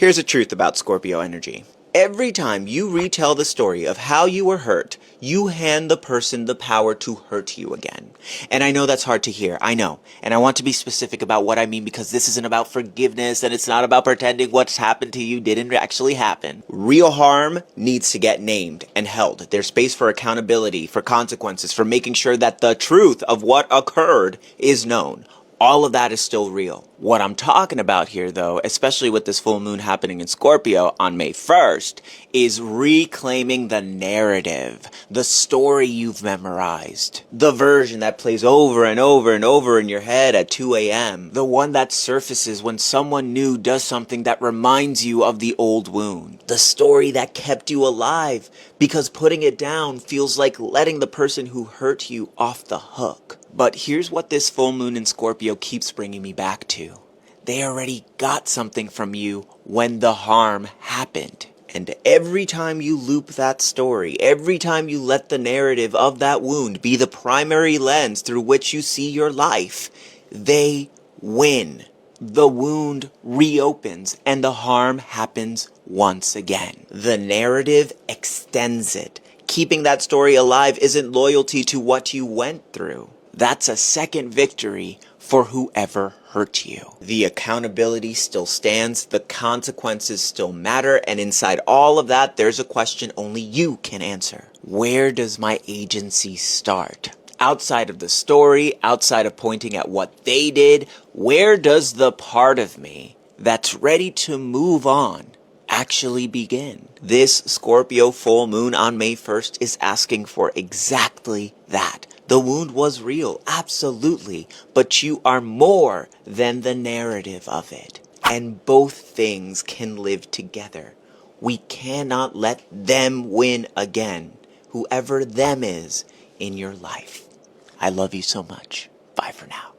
Here's a truth about Scorpio energy. Every time you retell the story of how you were hurt, you hand the person the power to hurt you again. And I know that's hard to hear, I know. And I want to be specific about what I mean because this isn't about forgiveness and it's not about pretending what's happened to you didn't actually happen. Real harm needs to get named and held. There's space for accountability, for consequences, for making sure that the truth of what occurred is known. All of that is still real. What I'm talking about here, though, especially with this full moon happening in Scorpio on May 1st, is reclaiming the narrative, the story you've memorized, the version that plays over and over and over in your head at 2 a.m., the one that surfaces when someone new does something that reminds you of the old wound, the story that kept you alive, because putting it down feels like letting the person who hurt you off the hook. But here's what this full moon in Scorpio keeps bringing me back to. They already got something from you when the harm happened. And every time you loop that story, every time you let the narrative of that wound be the primary lens through which you see your life, they win. The wound reopens and the harm happens once again. The narrative extends it. Keeping that story alive isn't loyalty to what you went through. That's a second victory for whoever hurt you. The accountability still stands, the consequences still matter, and inside all of that, there's a question only you can answer. Where does my agency start? Outside of the story, outside of pointing at what they did, where does the part of me that's ready to move on actually begin? This Scorpio full moon on May 1st is asking for exactly that. The wound was real, absolutely, but you are more than the narrative of it. And both things can live together. We cannot let them win again, whoever them is in your life. I love you so much. Bye for now.